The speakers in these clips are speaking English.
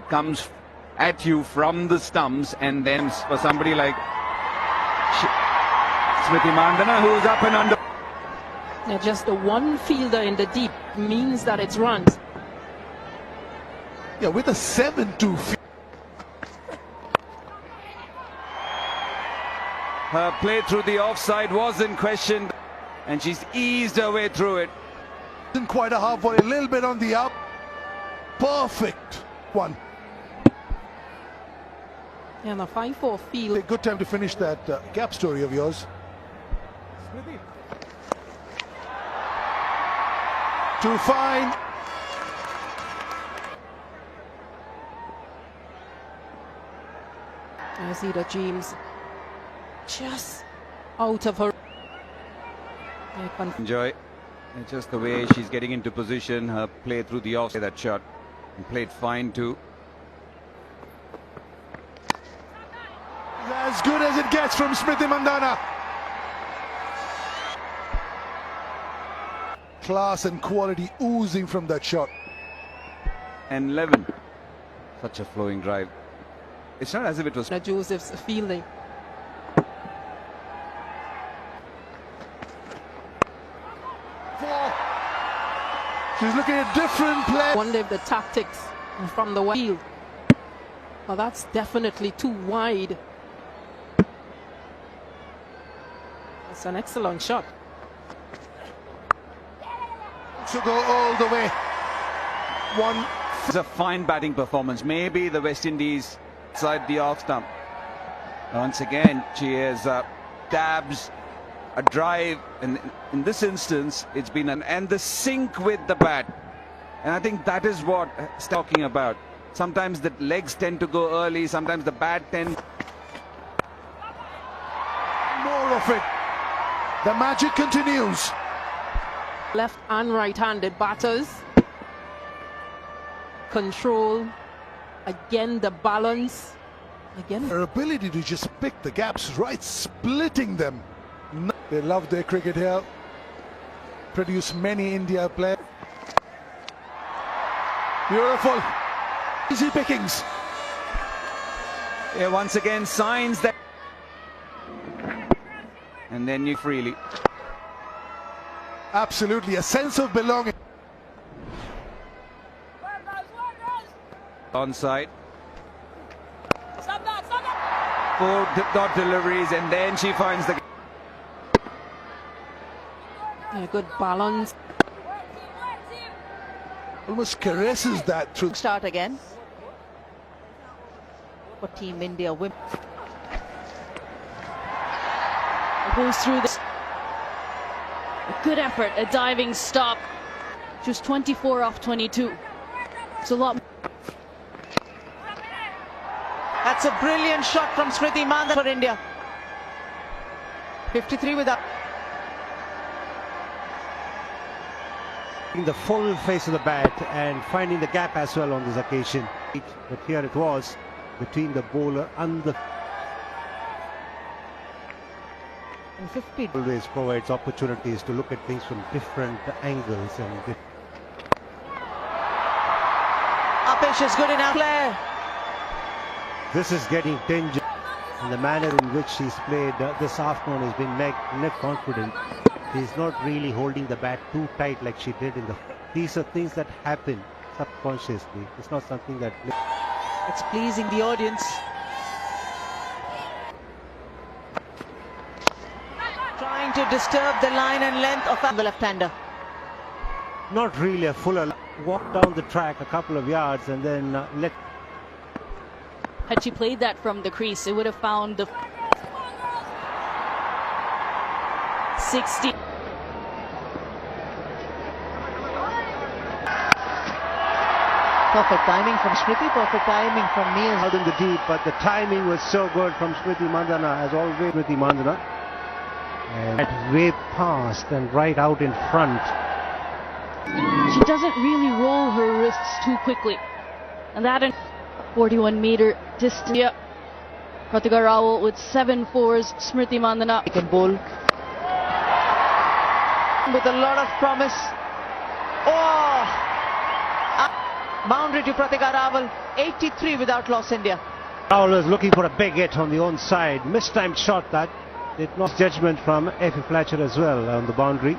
that comes at you from the stumps, and then for somebody like Smriti Mandhana, who's up and under. Yeah, just the one fielder in the deep means that it's runs. Yeah, with a 7-2 field. Her play through the offside was in question, and she's eased her way through it. Isn't quite a half volley, a little bit on the up. Perfect one. And a 5-4 field. A good time to finish that gap story of yours. Too fine. I see the James just out of her. Enjoy. It's just the way she's getting into position, her play through the offside, that shot, and played fine too. As good as it gets from Smriti Mandhana. Class and quality oozing from that shot. And 11. Such a flowing drive. It's not as if it was. Joseph's fielding. She's looking at different play. Wonder if the tactics from the field. Well, that's definitely too wide. It's an excellent shot. To go all the way. One. It's a fine batting performance. Maybe the West Indies side the off stump. Once again, she has dabs, a drive, and in this instance, it's been and the sync with the bat. And I think that is what it's talking about. Sometimes the legs tend to go early, sometimes the bat tends. More of it. The magic continues. Left and right-handed batters. Control. Again, the balance. Again. Her ability to just pick the gaps right, splitting them. They love their cricket here. Produce many India players. Beautiful. Easy pickings. Yeah, once again, signs that. And then you freely. Absolutely, a sense of belonging. Onside. 4 dot deliveries, and then she finds the. Yeah, good balance. Almost caresses that through. Start again for Team India women. Goes through this. A good effort, a diving stop. Just 24 off 22. It's a lot. That's a brilliant shot from Smriti Mandhana for India. 53 without. The full face of the bat and finding the gap as well on this occasion. But here it was between the bowler and the. 50. Always provides opportunities to look at things from different angles and. Apesh is good enough. Player. This is getting dangerous. And the manner in which she's played this afternoon has been net confident. She's not really holding the bat too tight like she did in the. These are things that happen subconsciously. It's not something that. It's pleasing the audience. Trying to disturb the line and length of the left-hander. Not really a full. Walk down the track a couple of yards and then let. Had she played that from the crease, it would have found the 60. Perfect timing from Smriti, perfect timing from me. Out in the deep, but the timing was so good from Smriti Mandhana, as always. Smriti Mandhana. And that way past and right out in front. She doesn't really roll her wrists too quickly. And that in 41-meter distance. Yeah. Pratika Rawal with 7 fours. Smriti Mandhana. He can bowl with a lot of promise. Oh! Boundary to Pratika Rawal. 83 without loss, India. Rahul was looking for a big hit on the own side. Mistimed shot that. Did not judgment from Effie Fletcher as well on the boundary.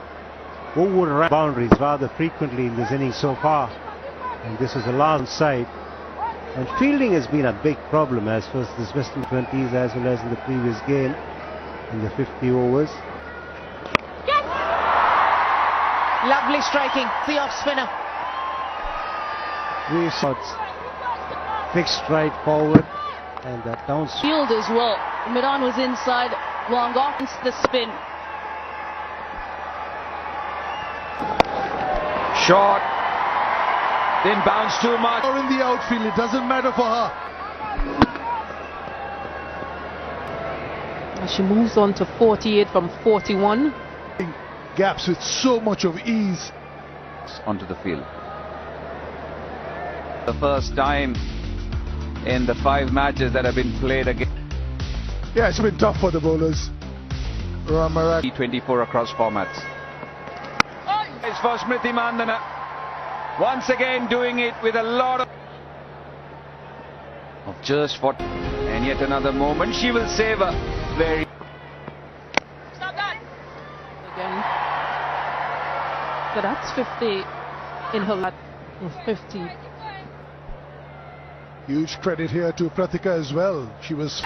Over boundaries rather frequently in this innings so far. And this is the last side. And fielding has been a big problem as far as this Western 20s as well as in the previous game in the 50 overs. Lovely striking, the off spinner. 3 shots. Fixed right forward and that down. Field as well. Mid-on was inside, long off the spin. Short. Didn't bounce too much. Or in the outfield, it doesn't matter for her. As she moves on to 48 from 41. Gaps with so much of ease. Onto the field. The first time in the 5 matches that have been played again. Yeah, it's been tough for the bowlers. Ramarat. T24 across formats. It's for Smriti Mandana. Once again doing it with a lot of just for, and yet another moment she will save a very Again. So that's 50 in her lap. 50. Huge credit here to Pratika as well. She was.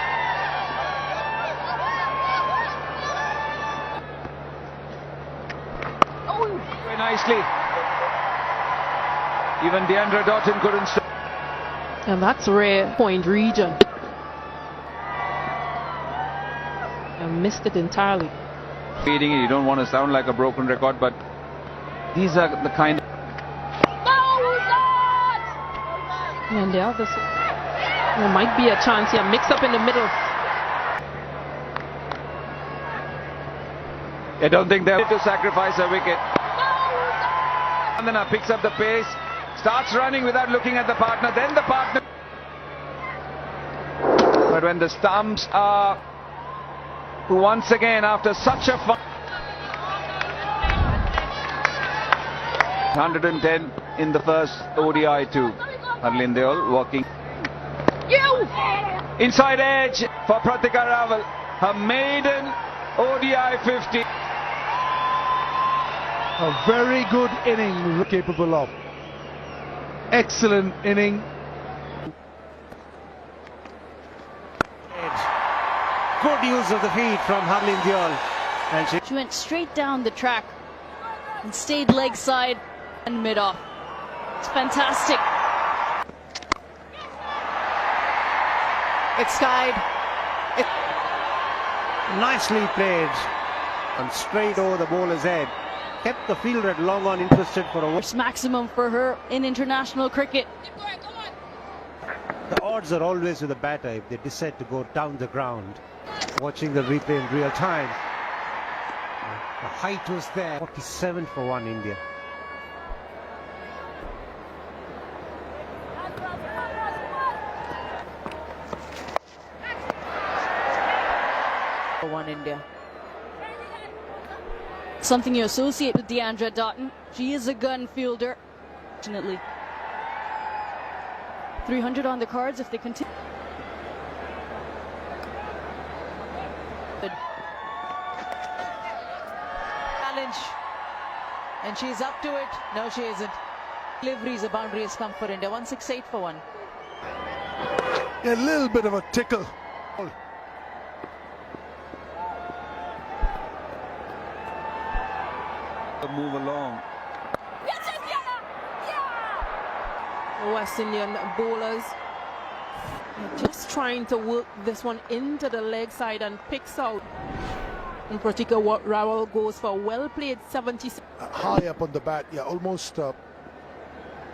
very nicely. Even Deandra Doughton couldn't stop. And that's rare point region. And missed it entirely. Feeding it, you don't want to sound like a broken record, but these are the kind of. And the others. There might be a chance here. Mix up in the middle. I don't think they're to sacrifice a wicket. Mandana picks up the pace, starts running without looking at the partner, then the partner. But when the stumps are once again after such a fun 110 in the first ODI too. Harleen Deol working inside edge for Pratika Rawal, her maiden ODI 50. A very good inning capable of. Excellent inning. Good use of the feet from Harleen Deol. And She went straight down the track and stayed leg side and mid-off. It's fantastic. It's skied. nicely played and straight over the bowler's head. Kept the fielder at long on interested for a It's maximum for her in international cricket. The odds are always with the batter if they decide to go down the ground. Watching the replay in real time. The height was there. 47 for 1 India. For 1 India. Something you associate with Deandra Doughton. She is a gun fielder. Fortunately. 300 on the cards if they continue. Challenge. And she's up to it. No, she isn't. Deliveries, a boundary has come for India. 168 for 1. A little bit of a tickle. Move along. The West Indian bowlers just trying to work this one into the leg side and picks out. And Pratika Rawal goes for a well played 76. High up on the bat, yeah, almost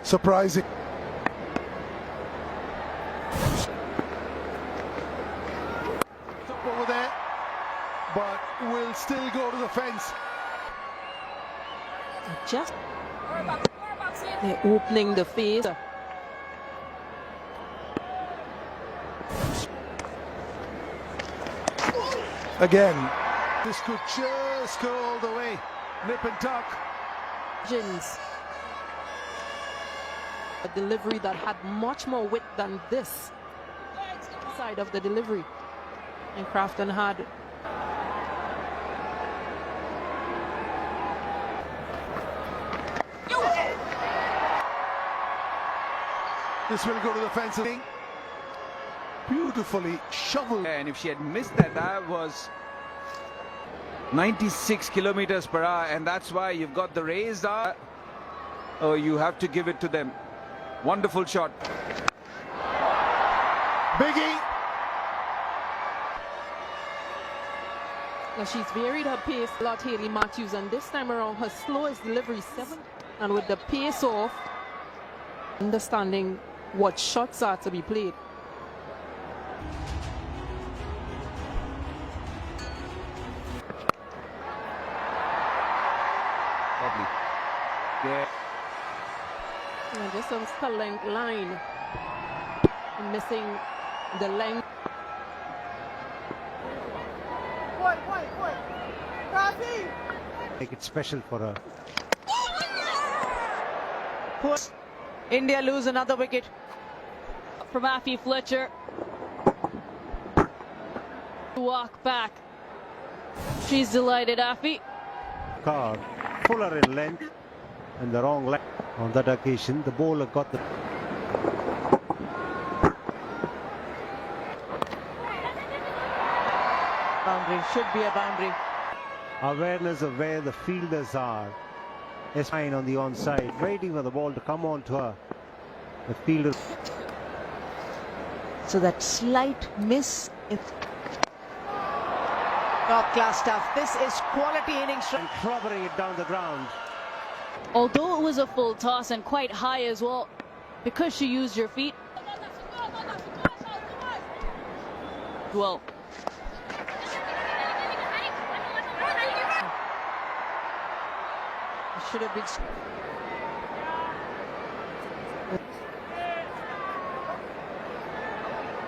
surprising. Up over there, but will still go to the fence. Just they're opening the face. Again, this could just go all the way. Nip and tuck. Jins. A delivery that had much more width than this side of the delivery. And Crafton had This will go to the fence. Beautifully shoveled. And if she had missed that, that was 96 kilometers per hour, and that's why you've got the raised arm. Oh, you have to give it to them. Wonderful shot. Biggie. Now she's varied her pace a lot, Hayley Matthews, and this time around her slowest delivery 7. And with the pace off, understanding what shots are to be played. Lovely. Yeah. And just a length line, missing the length. Make it special for her. India lose another wicket. From Affie Fletcher. Walk back. She's delighted, Affie. Card fuller in length and the wrong length. On that occasion, the bowler got the Boundary, should be a boundary. awareness of where the fielders are. Is fine on the onside, waiting for the ball to come on to her. The fielder. So that slight miss. Top class stuff. This is quality innings. And clobbering it down the ground. Although it was a full toss and quite high as well, because she used her feet. Well. Should have been.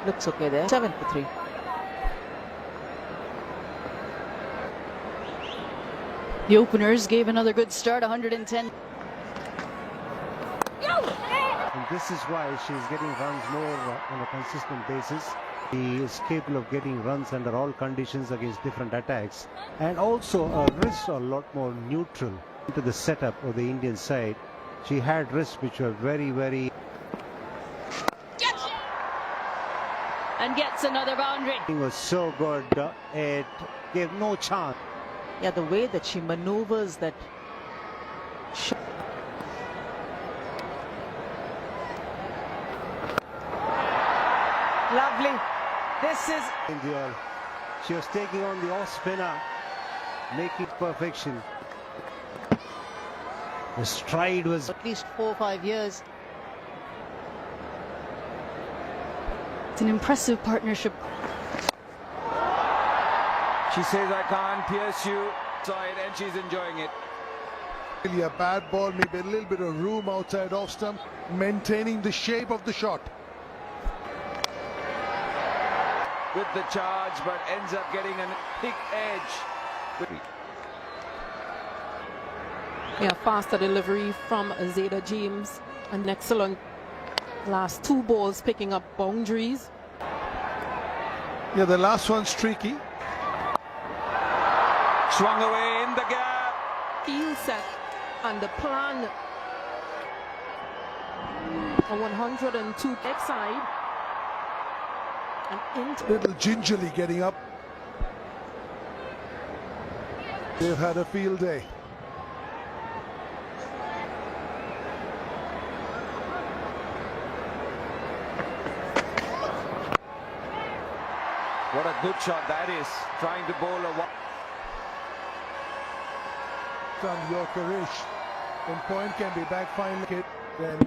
Looks okay there. 7 for 3. The openers gave another good start, 110. And this is why she's getting runs more on a consistent basis. He is capable of getting runs under all conditions against different attacks. And also wrists are a lot more neutral into the setup of the Indian side. She had wrists which were very, very... And gets another boundary. It was so good, it gave no chance. Yeah, the way that she maneuvers that. Lovely. This is. India. She was taking on the off spinner, making perfection. The stride was At least 4 or 5 years. It's an impressive partnership. She says, I can't pierce you side, and she's enjoying it. Really a bad ball, maybe a little bit of room outside off stump, maintaining the shape of the shot. With the charge, but ends up getting a thick edge. Yeah, faster delivery from Zeta James. An excellent last 2 balls picking up boundaries. Yeah, the last one's tricky. Swung away in the gap. Field set and the plan. A 102 leg side. And into Little gingerly getting up. They've had a field day. What a good shot that is. Trying to bowl a... From Yorkerish. When point can be back fine, then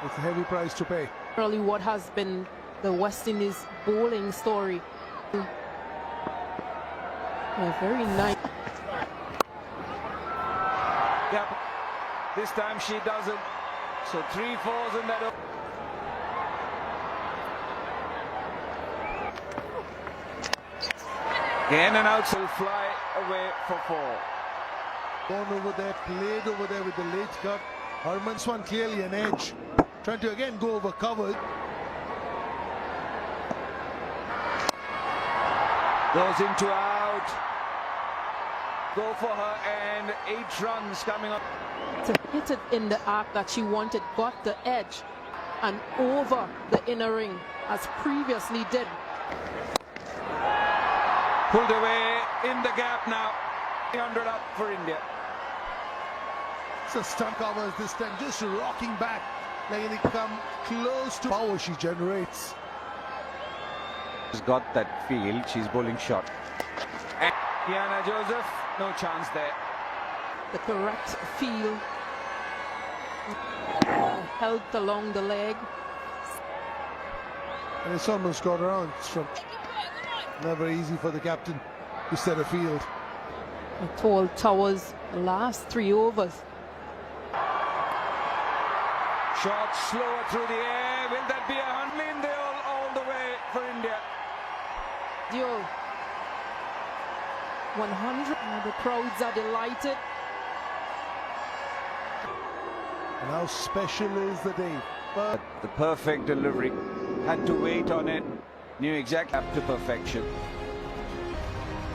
it's a heavy price to pay. really what has been the West Indies bowling story. Yeah, very nice. Yep. This time she doesn't. So 3 fours in that. In and out, will fly away for 4. Gone over there, played over there with the late cut. Harman Swan clearly an edge. Trying to again go over cover. Goes into out. Go for her and 8 runs coming up. To hit it in the arc that she wanted, got the edge and over the inner ring as previously did. Pulled away in the gap now. 300 up for India. So stunt covers this time, just rocking back, letting it come close to power she generates. She's got that field. She's bowling shot. And Kiana Joseph, no chance there. The correct feel. Helped along the leg. And it's almost got around. It's from never easy for the captain to set a field. Tall towers the last 3 overs. Shot slower through the air. Will that be a Huntley all the way for India? Duel 100. The crowds are delighted. And how special is the day? But The perfect delivery. Had to wait on it. Knew exactly up to perfection.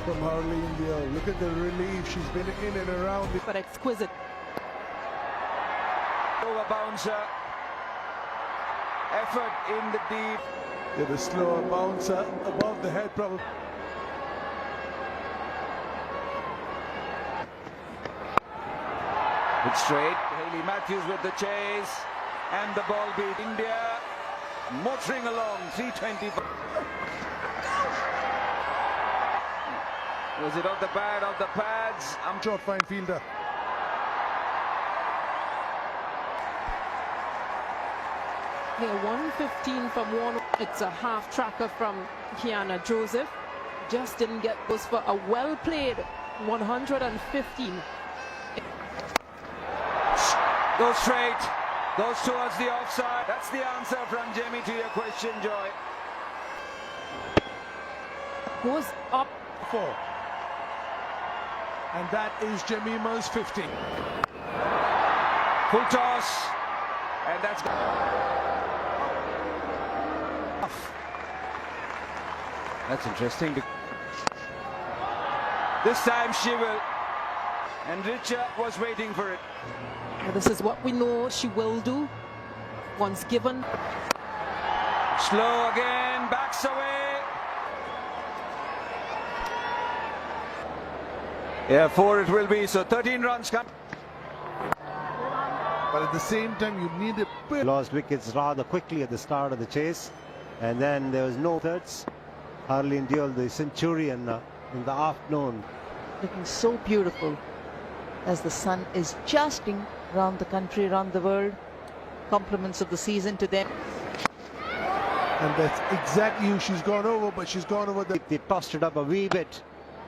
from Harley India, look at the relief. She's been in and around it. But exquisite. Over bouncer. Effort in the deep. Yeah, the slower bouncer above the head probably. It's straight. Hayley Matthews with the chase. And the ball beat India. Motoring along. 320. Was it off the pad, off the pads? Short fine fielder. Here 115 from one. It's a half tracker from Kiana Joseph. Just didn't get those for a well played 115. Goes straight. Goes towards the offside. That's the answer from Jamie to your question, Joy. Goes up. 4. And that is Jemima's 50. Full toss. And that's interesting. This time she will. And Richa was waiting for it. Now this is what we know she will do. Once given. Slow again. Backs away. Yeah, 4 it will be. So 13 runs come. But at the same time, you need a bit. Lost wickets rather quickly at the start of the chase, and then there was no thirds. Harley India, the centurion, in the afternoon. Looking so beautiful as the sun is justing around the country, around the world. Compliments of the season to them. And that's exactly who she's gone over, but she's gone over the. They tossed it up a wee bit.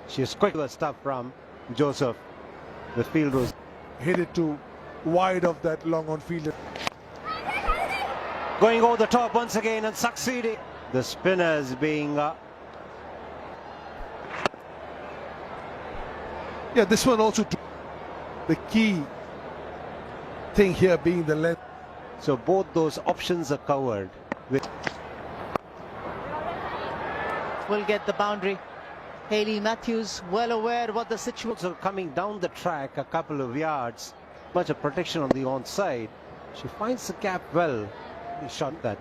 She's quick with stuff from Joseph. The field was Hit it to wide of that long on fielder. going over the top once again and succeeding. The spinners being Yeah, this one also. The key thing here being the length. so both those options are covered. With Will get the boundary. Hayley Matthews well aware what the situation. also coming down the track a couple of yards, much of protection on the onside. She finds the gap well. He shot that.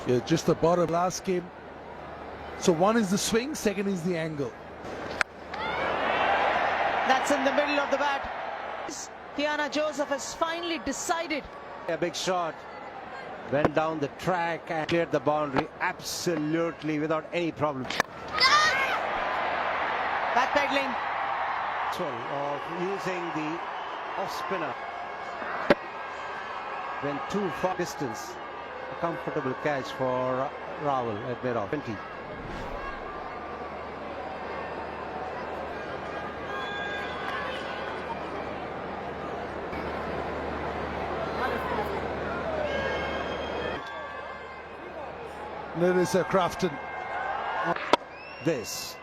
Yeah, just the bottom last game. So one is the swing, second is the angle. That's in the middle of the bat. Kiana Joseph has finally decided. A big shot. Went down the track and cleared the boundary absolutely without any problem. Backpedaling. Of using the off spinner. Went too far distance. A comfortable catch for Rahul at mid-off. 20. There is a Crafton. This.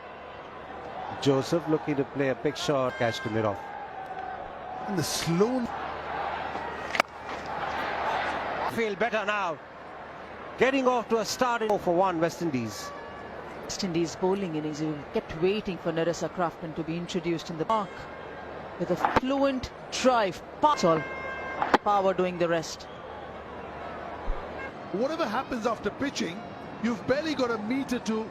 Joseph looking to play a big shot, catch to mid-off. And the slow. feel better now. Getting off to a start in 4-1 West Indies. West Indies bowling innings, you kept waiting for Narissa Crafton to be introduced in the park with a fluent drive. That's all. Power doing the rest. Whatever happens after pitching, you've barely got a meter to.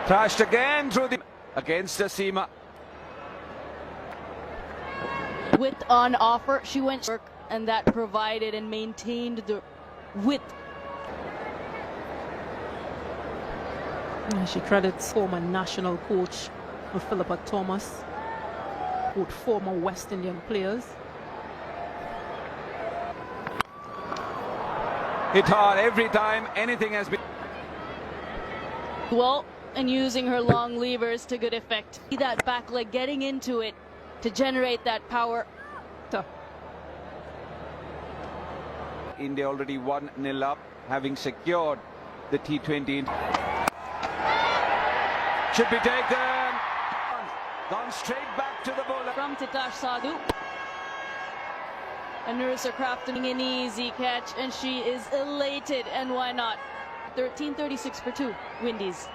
Thrashed again through the against the seamer. Width on offer, she went work, and that provided and maintained the width. She credits former national coach Philippa Thomas, with former West Indian players. Hit hard every time anything has been. Well, and using her long levers to good effect. See that back leg getting into it to generate that power. India already 1-0 up, having secured the T20. Should be taken. Gone straight back to the bowler. From Titash Sadhu. And Narissa Crafton an easy catch, and she is elated, and why not? 13:36 for 2, Windies.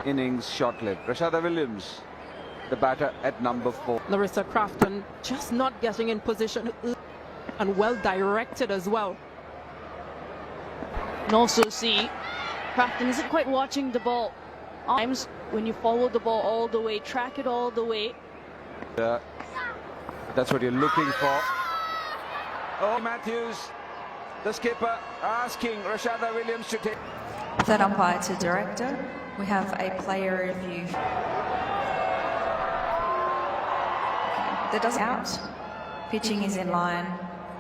Innings short-lived. Rashada Williams, the batter at number 4. Narissa Crafton just not getting in position and well directed as well. And also see, Crafton isn't quite watching the ball. Times when you follow the ball all the way, track it all the way. That's what you're looking for. Oh, Matthews, the skipper, asking Rashada Williams to take. Third umpire to director. We have a player review. That doesn't out. Pitching is in line.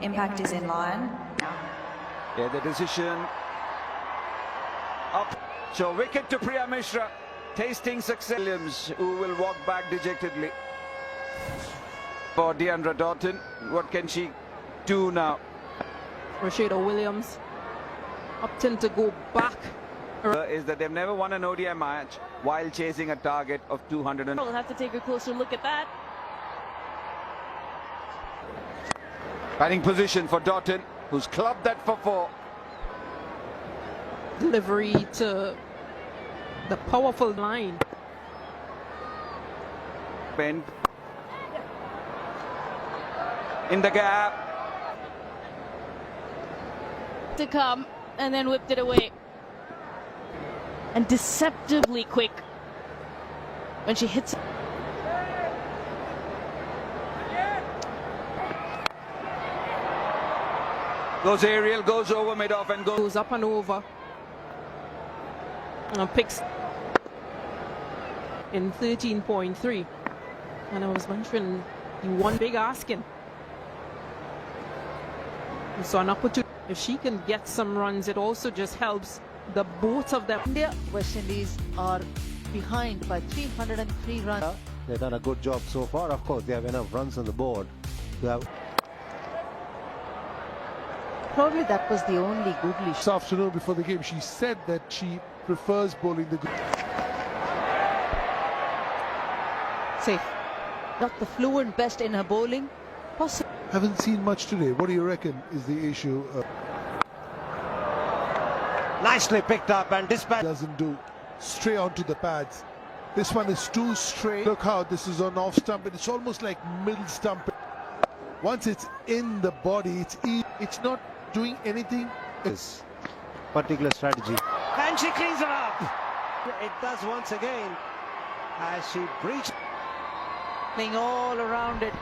Impact is in line. Yeah, the decision up. So wicket to Priya Mishra, tasting success. Williams, who will walk back dejectedly. For Deandra Doughton, what can she do now? Rashada Williams opting to go back. Is that they've never won an ODI match while chasing a target of 200. We'll have to take a closer look at that. Batting position for Doughton, who's clubbed that for 4. Delivery to the powerful line. Bend in the gap. To come, and then whipped it away. And deceptively quick when she hits it. Goes aerial, goes over mid-off and Goes up and over. And picks in 13.3. And I was mentioning you one big asking. So an opportunity. If she can get some runs, it also just helps the both of them. India, West Indies are behind by 303 runs. They've done a good job so far. Of course, they have enough runs on the board to have. Probably that was the only googly This afternoon before the game, she said that she prefers bowling the. safe. Not the fluent best in her bowling. Possible. Haven't seen much today. What do you reckon is the issue? Nicely picked up and dispatched. Doesn't do straight onto the pads. This one is too straight. Look how this is on off stump, and it's almost like middle stump. Once it's in the body, it's not doing anything. This particular strategy. And she cleans it up. It does once again as she breached. Playing all around it.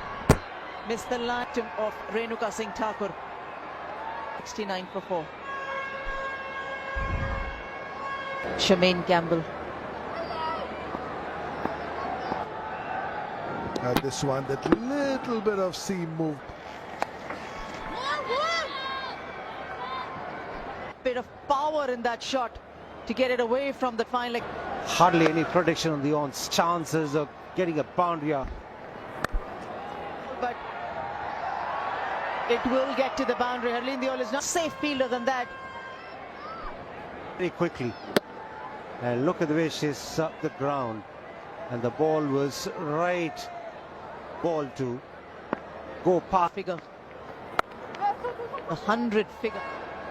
Missed the line of Renuka Singh Thakur. 69 for 4. Shamaine Campbell. This one, that little bit of seam move. Bit of power in that shot to get it away from the fine leg. Hardly any protection on the ons. Chances of getting a boundary are. But it will get to the boundary. Harleen Deol is not safe fielder than that. Very quickly. And look at the way she's up the ground. And the ball was right ball to go past. Figure. 100 figure.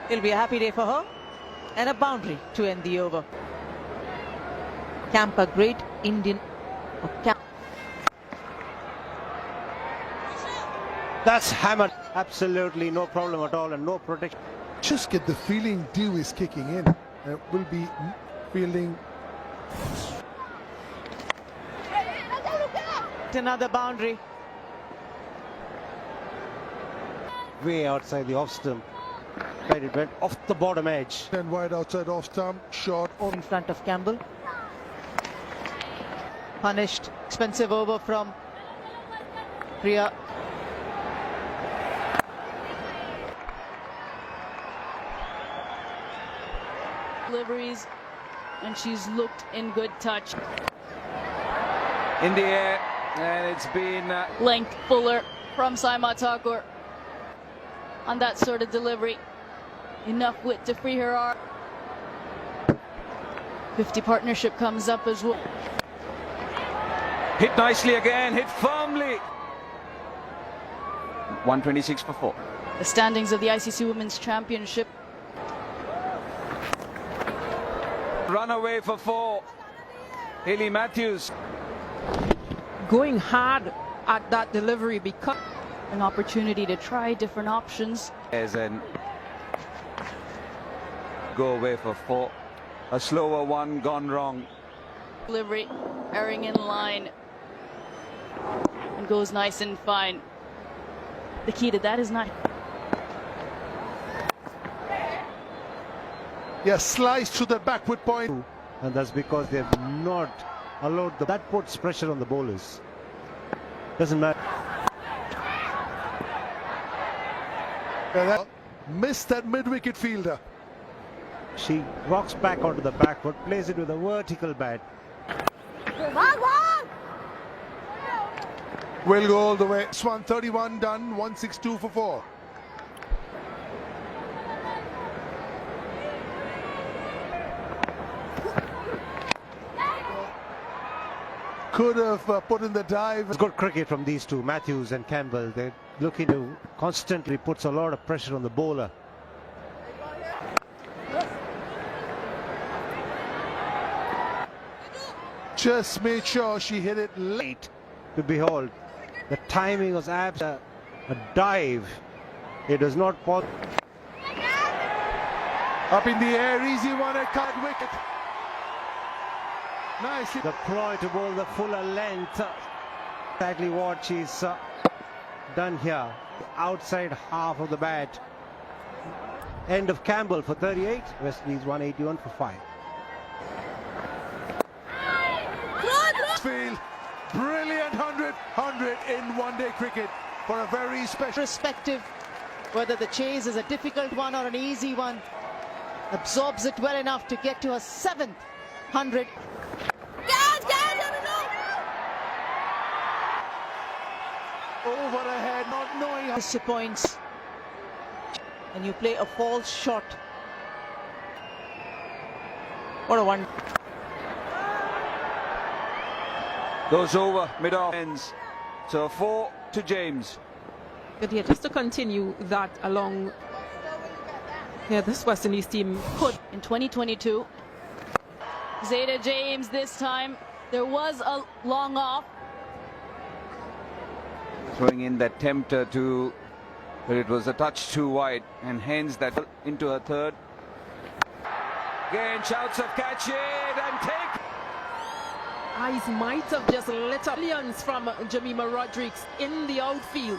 It'll be a happy day for her. And a boundary to end the over. Camp, a great Indian. That's hammered. Absolutely no problem at all and no protection. Just get the feeling Dew is kicking in. Will be fielding. Another boundary. Way outside the off stump. Right, it went off the bottom edge. And wide outside off stump. Short. In front of Campbell. Punished. Expensive over from Priya. Deliveries, and she's looked in good touch. In the air, and it's been Length fuller from Saima Thakur on that sort of delivery. Enough width to free her arm. 50 partnership comes up as well. hit nicely again, hit firmly. 126 for 4. The standings of the ICC Women's Championship. Run away for 4. Hayley Matthews. Going hard at that delivery because An opportunity to try different options. As an go away for 4. A slower one gone wrong. Delivery, erring in line. And goes nice and fine. The key to that is not... Yeah, slice to the backward point. And that's because they have not allowed the... That puts pressure on the bowlers. Doesn't matter. Yeah, that missed that mid-wicket fielder. She rocks back onto the backward, plays it with a vertical bat. Will go all the way. Swan 31 done, 162 for 4. Could have put in the dive. It's good cricket from these two, Matthews and Campbell. They're looking to constantly puts a lot of pressure on the bowler. Just made sure she hit it late. To behold, the timing was a dive. It does not fall. Up in the air, easy one at cut wicket. Nice. The ploy to bowl the fuller length. Exactly what she's done here. The outside half of the bat. End of Campbell for 38. West Indies 181 for 5. Field. Brilliant 100 in one-day cricket for a very special. Respective, whether the chase is a difficult one or an easy one, absorbs it well enough to get to a 7th 100. Over ahead, not knowing how. Points, and you play a false shot. What a one. Goes over mid-off ends. So 4 to James. But yeah, just to continue that along. Yeah, this West Indies team could. In 2022, Zeta James this time. There was a long off. Throwing in that tempter to, but it was a touch too wide, and hence that into her third. Again, shouts of catch it and take. Eyes might have just lit up. Millions from Jemima Rodriguez in the outfield.